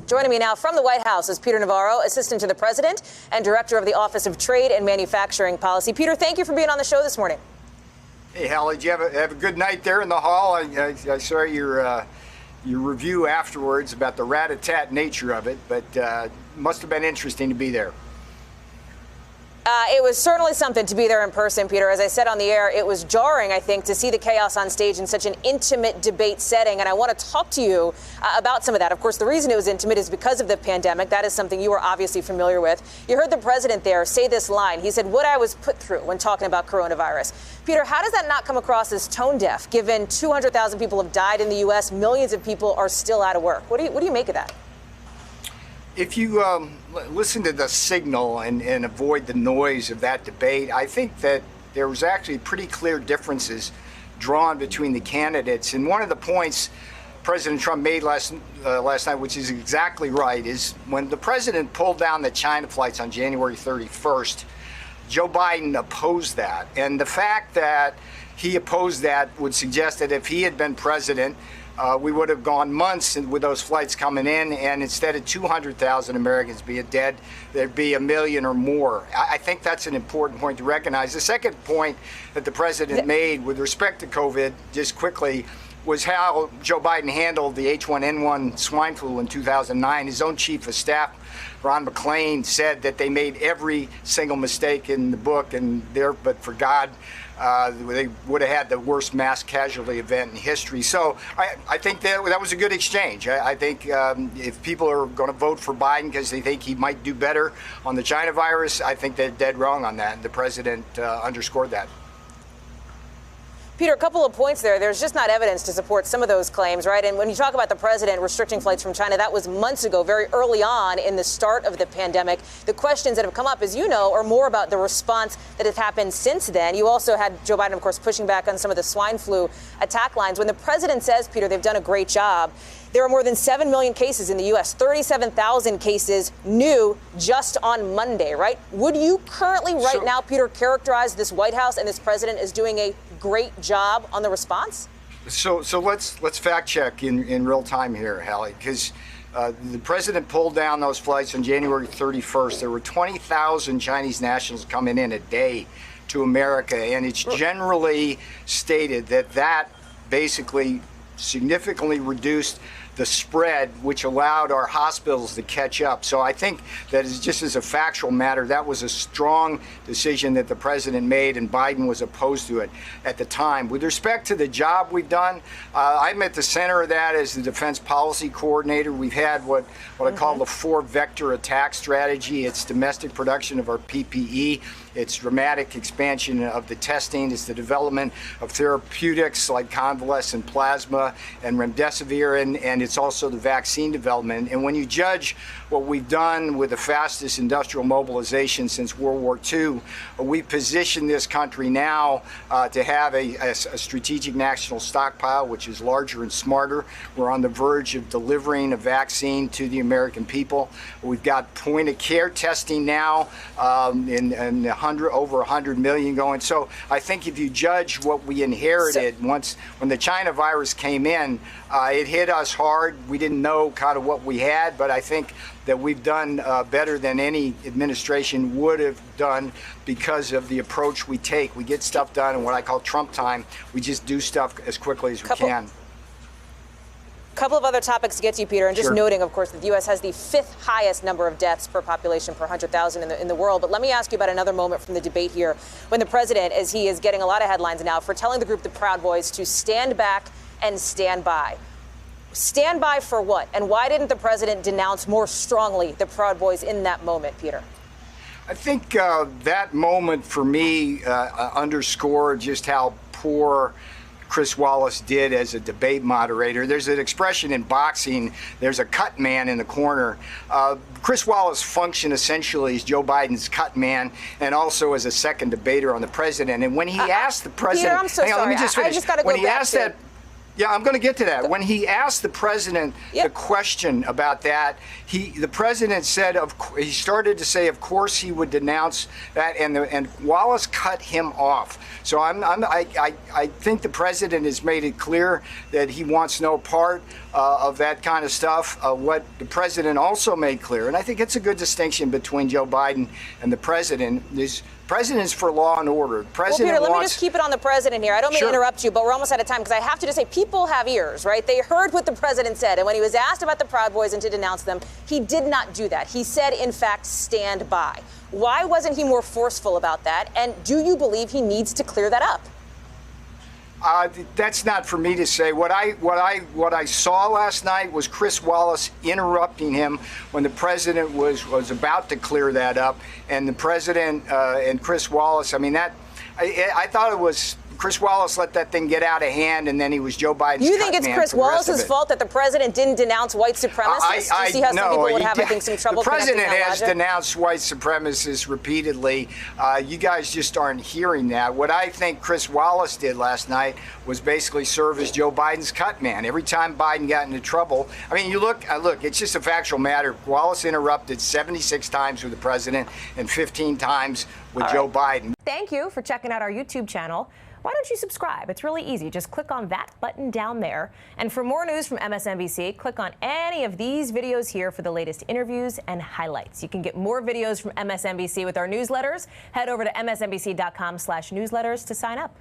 Joining me now from the White House is Peter Navarro, Assistant to the President and Director of the Office of Trade and Manufacturing Policy. Peter, thank you for being on the show this morning. Hey, Hallie, did you have a good night there in the hall? I saw your review afterwards about the rat-a-tat nature of it, but must have been interesting to be there. It was certainly something to be there in person, Peter. As I said on the air, it was jarring, I think, to see the chaos on stage in such an intimate debate setting. And I want to talk to you about some of that. Of course, the reason it was intimate is because of the pandemic. That is something you are obviously familiar with. You heard the president there say this line. He said, "What I was put through," when talking about coronavirus. Peter, how does that not come across as tone deaf, given 200,000 people have died in the U.S., millions of people are still out of work? What do you make of that? If you listen to the signal and avoid the noise of that debate, I think that there was actually pretty clear differences drawn between the candidates. And one of the points President Trump made last night, which is exactly right, is when the president pulled down the China flights on January 31st, Joe Biden opposed that. And the fact that he opposed that would suggest that if he had been president, we would have gone months with those flights coming in, and instead of 200,000 Americans being dead, there'd be 1 million or more. I think that's an important point to recognize. The second point that the president made with respect to COVID, just quickly, was how Joe Biden handled the H1N1 swine flu in 2009. His own chief of staff, Ron McClain, said that they made every single mistake in the book, but for God, they would have had the worst mass casualty event in history. So I think that was a good exchange. I think if people are going to vote for Biden because they think he might do better on the China virus, I think they're dead wrong on that. The president underscored that. Peter, a couple of points there. There's just not evidence to support some of those claims, right? And when you talk about the president restricting flights from China, that was months ago, very early on in the start of the pandemic. The questions that have come up, as you know, are more about the response that has happened since then. You also had Joe Biden, of course, pushing back on some of the swine flu attack lines. When the president says, Peter, they've done a great job, there are more than 7 million cases in the U.S., 37,000 cases new just on Monday, right? Would you currently now, Peter, characterize this White House and this president as doing a great job on the response? So let's fact check in real time here, Hallie, because the president pulled down those flights on January 31st. There were 20,000 Chinese nationals coming in a day to America, and it's generally stated that basically significantly reduced the spread, which allowed our hospitals to catch up. So I think that is just as a factual matter, that was a strong decision that the president made, and Biden was opposed to it at the time. With respect to the job we've done, I'm at the center of that as the defense policy coordinator. We've had what I call the 4-vector attack strategy. It's domestic production of our PPE. It's dramatic expansion of the testing. It's the development of therapeutics like convalescent plasma and remdesivir, and it's also the vaccine development. And when you judge what we've done with the fastest industrial mobilization since World War II, we position this country now to have a strategic national stockpile, which is larger and smarter. We're on the verge of delivering a vaccine to the American people. We've got point-of-care testing now in over 100 million going. So I think if you judge what we inherited when the China virus came in, it hit us hard. We didn't know kind of what we had, but I think that we've done better than any administration would have done because of the approach we take. We get stuff done in what I call Trump time. We just do stuff as quickly as we can. Couple of other topics to get to you, Peter, and just noting, of course, that the U.S. has the 5th highest number of deaths per population per 100,000 in the world. But let me ask you about another moment from the debate here when the president, as he is getting a lot of headlines now, for telling the group the Proud Boys to stand back and stand by. Stand by for what? And why didn't the president denounce more strongly the Proud Boys in that moment, Peter? I think that moment for me underscored just how poor Chris Wallace did as a debate moderator. There's an expression in boxing, there's a cut man in the corner. Chris Wallace functioned essentially as Joe Biden's cut man and also as a second debater on the president. And when he asked the president, Peter, I'm so sorry. Let me just finish. I just got to go back to Yeah, I'm going to get to that. When he asked the president the question about that, the president said, he started to say, of course he would denounce that, and Wallace cut him off. So I think the president has made it clear that he wants no part of that kind of stuff. What the president also made clear, and I think it's a good distinction between Joe Biden and the president, is president's for law and order. Well, Peter, let me just keep it on the president here. I don't mean to interrupt you, but we're almost out of time because I have to just say people have ears, right? They heard what the president said. And when he was asked about the Proud Boys and to denounce them, he did not do that. He said, in fact, stand by. Why wasn't he more forceful about that? And do you believe he needs to clear that up? That's not for me to say. What I saw last night was Chris Wallace interrupting him when the president was about to clear that up, and the president and Chris Wallace. I mean, I thought it was Chris Wallace let that thing get out of hand, and then he was Joe Biden's. You think it's Chris Wallace's fault that the president didn't denounce white supremacists? You see how some people would have, I think, some trouble. The president has denounced white supremacists repeatedly. You guys just aren't hearing that. What I think Chris Wallace did last night was basically serve as Joe Biden's cut man. Every time Biden got into trouble, I mean, you look, it's just a factual matter. Wallace interrupted 76 times with the president and 15 times with Joe Biden. Thank you for checking out our YouTube channel. Why don't you subscribe? It's really easy. Just click on that button down there. And for more news from MSNBC, click on any of these videos here for the latest interviews and highlights. You can get more videos from MSNBC with our newsletters. Head over to msnbc.com/newsletters to sign up.